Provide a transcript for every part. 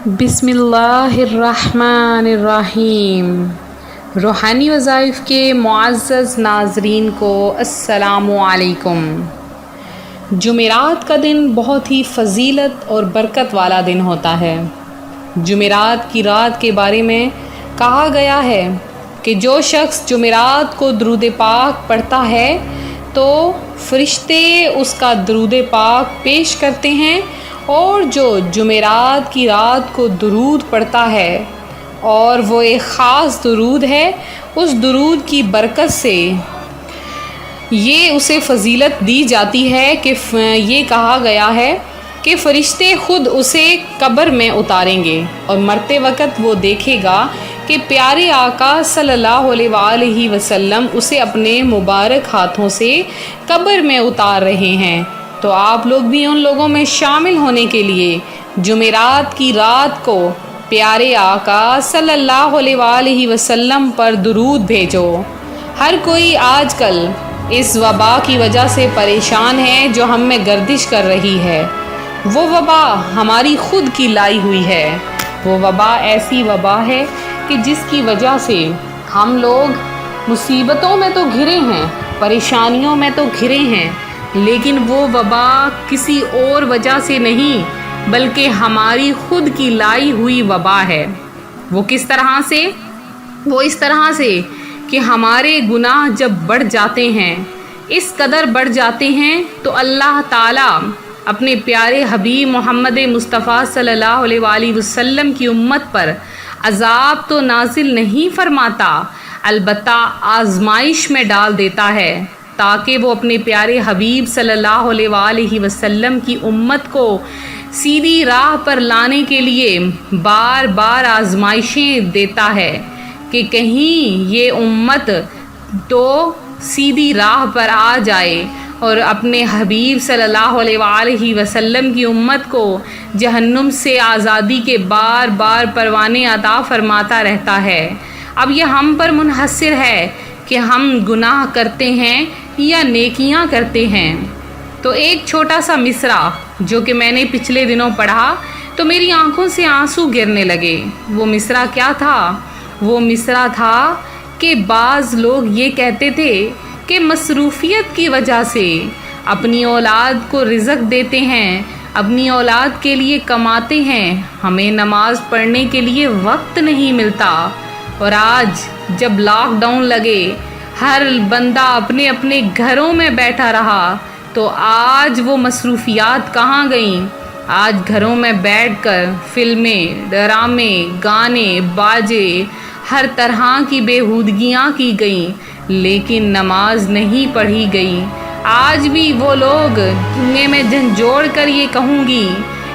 بسم اللہ الرحمن الرحیم۔ روحانی وظائف کے معزز ناظرین کو السلام علیکم۔ جمعرات کا دن بہت ہی فضیلت اور برکت والا دن ہوتا ہے۔ جمعرات کی رات کے بارے میں کہا گیا ہے کہ جو شخص جمعرات کو درود پاک پڑھتا ہے تو فرشتے اس کا درود پاک پیش کرتے ہیں، اور جو جمعرات کی رات کو درود پڑھتا ہے اور وہ ایک خاص درود ہے، اس درود کی برکت سے یہ اسے فضیلت دی جاتی ہے کہ یہ کہا گیا ہے کہ فرشتے خود اسے قبر میں اتاریں گے اور مرتے وقت وہ دیکھے گا کہ پیارے آقا صلی اللہ علیہ وآلہ وسلم اسے اپنے مبارک ہاتھوں سے قبر میں اتار رہے ہیں۔ تو آپ لوگ بھی ان لوگوں میں شامل ہونے کے لیے جمعرات کی رات کو پیارے آقا صلی اللہ علیہ وآلہ وسلم پر درود بھیجو۔ ہر کوئی آج کل اس وبا کی وجہ سے پریشان ہے جو ہم میں گردش کر رہی ہے۔ وہ وبا ہماری خود کی لائی ہوئی ہے۔ وہ وبا ایسی وبا ہے کہ جس کی وجہ سے ہم لوگ مصیبتوں میں تو گھرے ہیں، پریشانیوں میں تو گھرے ہیں، لیکن وہ وبا کسی اور وجہ سے نہیں بلکہ ہماری خود کی لائی ہوئی وبا ہے۔ وہ کس طرح سے؟ وہ اس طرح سے کہ ہمارے گناہ جب بڑھ جاتے ہیں، اس قدر بڑھ جاتے ہیں، تو اللہ تعالیٰ اپنے پیارے حبیب محمد مصطفیٰ صلی اللہ علیہ وآلہ وسلم کی امت پر عذاب تو نازل نہیں فرماتا، البتہ آزمائش میں ڈال دیتا ہے تاکہ وہ اپنے پیارے حبیب صلی اللہ علیہ وآلہ وسلم کی امت کو سیدھی راہ پر لانے کے لیے بار بار آزمائشیں دیتا ہے کہ کہیں یہ امت تو سیدھی راہ پر آ جائے اور اپنے حبیب صلی اللہ علیہ وآلہ وسلم کی امت کو جہنم سے آزادی کے بار بار پروانے عطا فرماتا رہتا ہے۔ اب یہ ہم پر منحصر ہے کہ ہم گناہ کرتے ہیں یا نیکیاں کرتے ہیں۔ تو ایک چھوٹا سا مصرع جو کہ میں نے پچھلے دنوں پڑھا تو میری آنکھوں سے آنسو گرنے لگے۔ وہ مصرع کیا تھا؟ وہ مصرع تھا کہ بعض لوگ یہ کہتے تھے کہ مصروفیت کی وجہ سے اپنی اولاد کو رزق دیتے ہیں، اپنی اولاد کے لیے کماتے ہیں، ہمیں نماز پڑھنے کے لیے وقت نہیں ملتا۔ اور آج جب لاک ڈاؤن لگے، ہر بندہ اپنے اپنے گھروں میں بیٹھا رہا، تو آج وہ مصروفیات کہاں گئیں؟ آج گھروں میں بیٹھ کر فلمیں، ڈرامے، گانے، باجے، ہر طرح کی بےہودگیاں کی گئیں، لیکن نماز نہیں پڑھی گئی۔ آج بھی وہ لوگ میں جھنجھوڑ کر یہ کہوں گی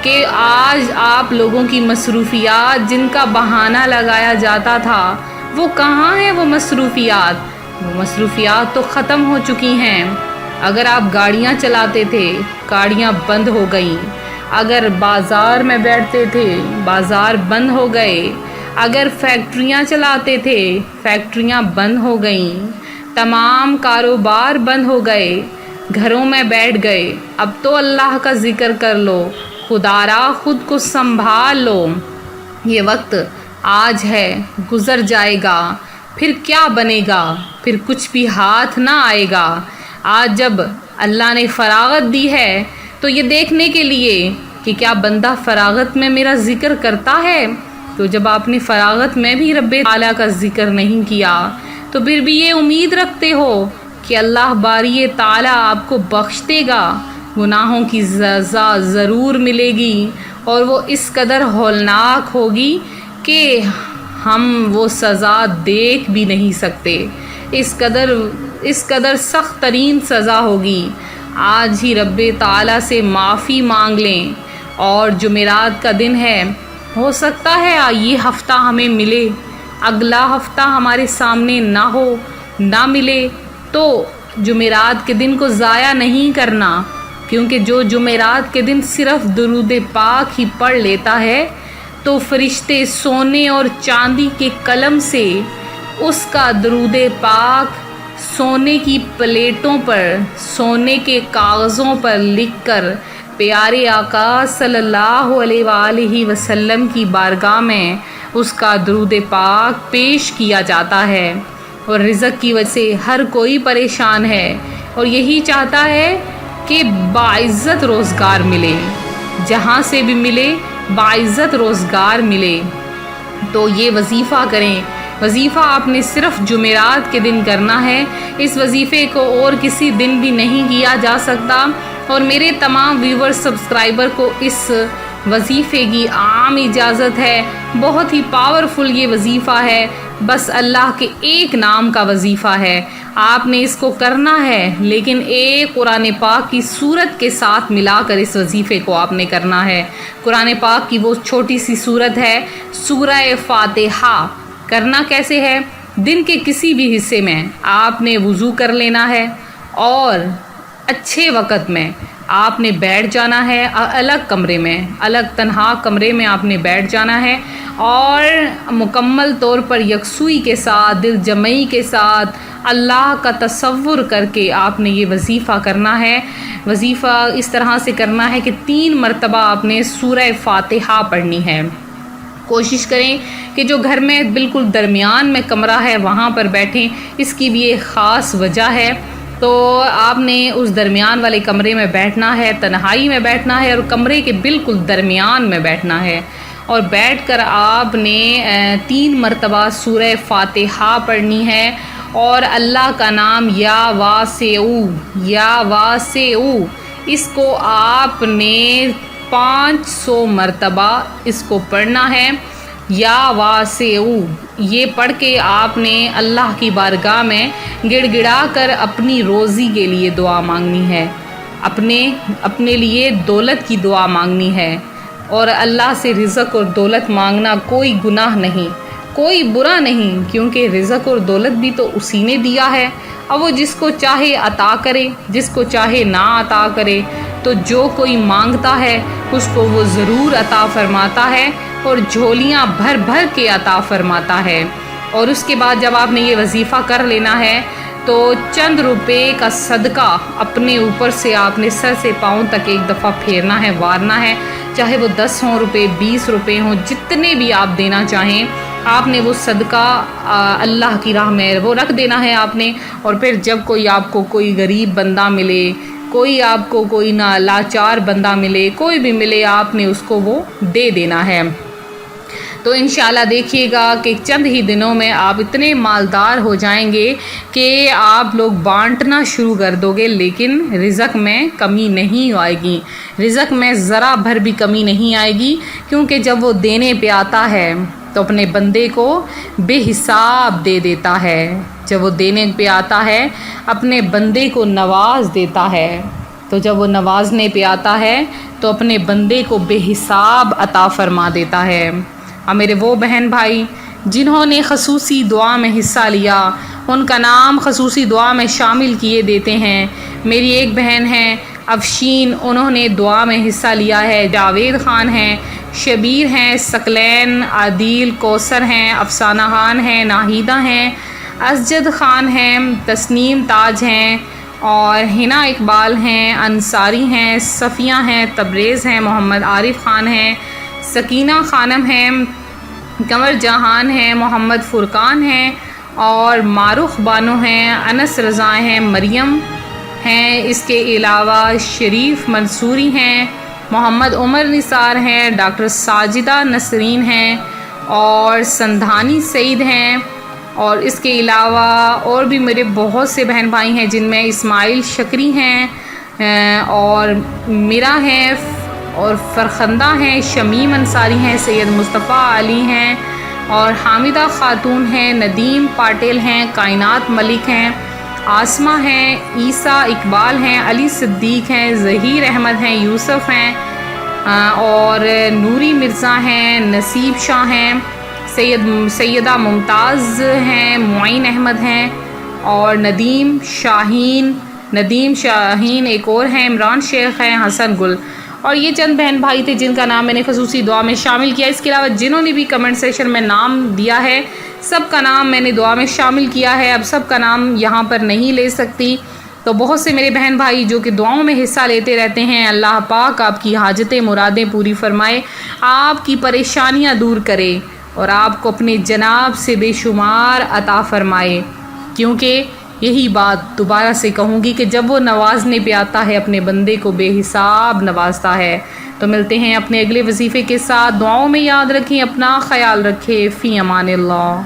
کہ آج آپ لوگوں کی مصروفیات جن کا بہانہ لگایا جاتا تھا، وہ کہاں ہیں؟ وہ مصروفیات تو ختم ہو چکی ہیں۔ اگر آپ گاڑیاں چلاتے تھے، گاڑیاں بند ہو گئیں۔ اگر بازار میں بیٹھتے تھے، بازار بند ہو گئے۔ اگر فیکٹریاں چلاتے تھے، فیکٹریاں بند ہو گئیں۔ تمام کاروبار بند ہو گئے، گھروں میں بیٹھ گئے۔ اب تو اللہ کا ذکر کر لو، خدارا خود کو سنبھال لو۔ یہ وقت آج ہے، گزر جائے گا، پھر کیا بنے گا؟ پھر کچھ بھی ہاتھ نہ آئے گا۔ آج جب اللہ نے فراغت دی ہے تو یہ دیکھنے کے لیے کہ کیا بندہ فراغت میں میرا ذکر کرتا ہے، تو جب آپ نے فراغت میں بھی رب تعالیٰ کا ذکر نہیں کیا تو پھر بھی یہ امید رکھتے ہو کہ اللہ باری تعالیٰ آپ کو بخش دے گا، گناہوں کی سزا ضرور ملے گی، اور وہ اس قدر ہولناک ہوگی کہ ہم وہ سزا دیکھ بھی نہیں سکتے، اس قدر سخت ترین سزا ہوگی۔ آج ہی رب تعالیٰ سے معافی مانگ لیں، اور جمعرات کا دن ہے، ہو سکتا ہے یہ ہفتہ ہمیں ملے، اگلا ہفتہ ہمارے سامنے نہ ہو، نہ ملے، تو جمعرات کے دن کو ضائع نہیں کرنا، کیونکہ جو جمعرات کے دن صرف درود پاک ہی پڑھ لیتا ہے تو فرشتے سونے اور چاندی کے قلم سے اس کا درود پاک سونے کی پلیٹوں پر، سونے کے کاغذوں پر لکھ کر پیارے آقا صلی اللہ علیہ وآلہ وسلم کی بارگاہ میں اس کا درود پاک پیش کیا جاتا ہے، اور رزق کی وجہ سے ہر کوئی پریشان ہے اور یہی چاہتا ہے کہ باعزت روزگار ملے، جہاں سے بھی ملے باعزت روزگار ملے۔ تو یہ وظیفہ کریں۔ وظیفہ آپ نے صرف جمعرات کے دن کرنا ہے، اس وظیفے کو اور کسی دن بھی نہیں کیا جا سکتا، اور میرے تمام ویور سبسکرائبر کو اس وظیفے کی عام اجازت ہے۔ بہت ہی پاورفل یہ وظیفہ ہے، بس اللہ کے ایک نام کا وظیفہ ہے۔ آپ نے اس کو کرنا ہے، لیکن ایک قرآن پاک کی سورت کے ساتھ ملا کر اس وظیفے کو آپ نے کرنا ہے۔ قرآن پاک کی وہ چھوٹی سی سورت ہے سورہ فاتحہ۔ کرنا کیسے ہے؟ دن کے کسی بھی حصے میں آپ نے وضو کر لینا ہے، اور اچھے وقت میں آپ نے بیٹھ جانا ہے، الگ کمرے میں، الگ تنہا کمرے میں آپ نے بیٹھ جانا ہے، اور مکمل طور پر یکسوئی کے ساتھ، دل جمعی کے ساتھ اللہ کا تصور کر کے آپ نے یہ وظیفہ کرنا ہے۔ وظیفہ اس طرح سے کرنا ہے کہ 3 مرتبہ آپ نے سورہ فاتحہ پڑھنی ہے۔ کوشش کریں کہ جو گھر میں بالکل درمیان میں کمرہ ہے وہاں پر بیٹھیں، اس کی بھی ایک خاص وجہ ہے۔ تو آپ نے اس درمیان والے کمرے میں بیٹھنا ہے، تنہائی میں بیٹھنا ہے، اور کمرے کے بالکل درمیان میں بیٹھنا ہے، اور بیٹھ کر آپ نے 3 مرتبہ سورہ فاتحہ پڑھنی ہے، اور اللہ کا نام یا واسعو اس کو آپ نے 500 مرتبہ اس کو پڑھنا ہے۔ یا واسعو یہ پڑھ کے آپ نے اللہ کی بارگاہ میں گڑ گڑا کر اپنی روزی کے لیے دعا مانگنی ہے، اپنے لیے دولت کی دعا مانگنی ہے، اور اللہ سے رزق اور دولت مانگنا کوئی گناہ نہیں، کوئی برا نہیں، کیونکہ رزق اور دولت بھی تو اسی نے دیا ہے۔ اب وہ جس کو چاہے عطا کرے، جس کو چاہے نہ عطا کرے، تو جو کوئی مانگتا ہے اس کو وہ ضرور عطا فرماتا ہے، اور جھولیاں بھر بھر کے عطا فرماتا ہے۔ اور اس کے بعد جب آپ نے یہ وظیفہ کر لینا ہے تو چند روپے کا صدقہ اپنے اوپر سے آپ نے سر سے پاؤں تک ایک دفعہ پھیرنا ہے، وارنا ہے، چاہے وہ 10 ہوں روپے، 20 روپے ہوں، جتنے بھی آپ دینا چاہیں، آپ نے وہ صدقہ اللہ کی راہ میں وہ رکھ دینا ہے آپ نے۔ اور پھر جب کوئی آپ کو کوئی غریب بندہ ملے، کوئی آپ کو کوئی لاچار بندہ ملے، کوئی بھی ملے، آپ نے اس کو وہ دے دینا ہے۔ تو انشاءاللہ دیکھیے گا کہ چند ہی دنوں میں آپ اتنے مالدار ہو جائیں گے کہ آپ لوگ بانٹنا شروع کر دو گے، لیکن رزق میں کمی نہیں آئے گی، رزق میں ذرا بھر بھی کمی نہیں آئے گی، کیونکہ جب وہ دینے پہ آتا ہے تو اپنے بندے کو بے حساب دے دیتا ہے۔ جب وہ دینے پہ آتا ہے اپنے بندے کو نواز دیتا ہے، تو جب وہ نوازنے پہ آتا ہے تو اپنے بندے کو بے حساب عطا فرما دیتا ہے۔ اور میرے وہ بہن بھائی جنہوں نے خصوصی دعا میں حصہ لیا، ان کا نام خصوصی دعا میں شامل کیے دیتے ہیں۔ میری ایک بہن ہیں افشین، انہوں نے دعا میں حصہ لیا ہے۔ جاوید خان ہیں، شبیر ہیں، ثقلین، عادل، کوثر ہیں، افسانہ خان ہیں، ناہیدہ ہیں، اسجد خان ہیں، تسنیم تاج ہیں، اور حنا اقبال ہیں، انصاری ہیں، صفیہ ہیں، تبریز ہیں، محمد عارف خان ہیں، سکینہ خانم ہیں، قمر جہان ہیں، محمد فرقان ہیں، اور معروف بانو ہیں، انس رضا ہیں، مریم ہیں، اس کے علاوہ شریف منصوری ہیں، محمد عمر نثار ہیں، ڈاکٹر ساجدہ نسرین ہیں، اور سندھانی سعید ہیں، اور اس کے علاوہ اور بھی میرے بہت سے بہن بھائی ہیں جن میں اسماعیل شکری ہیں، اور میرا ہیں، اور فرخندہ ہیں، شمیم انصاری ہیں، سید مصطفیٰ علی ہیں، اور حامدہ خاتون ہیں، ندیم پاٹل ہیں، کائنات ملک ہیں، آسمہ ہیں، عیسیٰ اقبال ہیں، علی صدیق ہیں، ظہیر احمد ہیں، یوسف ہیں، اور نوری مرزا ہیں، نصیب شاہ ہیں، سیدہ ممتاز ہیں، معین احمد ہیں، اور ندیم شاہین ایک اور ہیں، عمران شیخ ہیں، حسن گل، اور یہ چند بہن بھائی تھے جن کا نام میں نے خصوصی دعا میں شامل کیا۔ اس کے علاوہ جنہوں نے بھی کمنٹ سیشن میں نام دیا ہے سب کا نام میں نے دعا میں شامل کیا ہے۔ اب سب کا نام یہاں پر نہیں لے سکتی، تو بہت سے میرے بہن بھائی جو کہ دعاؤں میں حصہ لیتے رہتے ہیں، اللہ پاک آپ کی حاجتیں مرادیں پوری فرمائے، آپ کی پریشانیاں دور کرے اور آپ کو اپنے جناب سے بے شمار عطا فرمائے. کیونکہ یہی بات دوبارہ سے کہوں گی کہ جب وہ نوازنے پہ آتا ہے اپنے بندے کو بے حساب نوازتا ہے. تو ملتے ہیں اپنے اگلے وظیفے کے ساتھ. دعاؤں میں یاد رکھیں، اپنا خیال رکھیں. فی امان اللہ.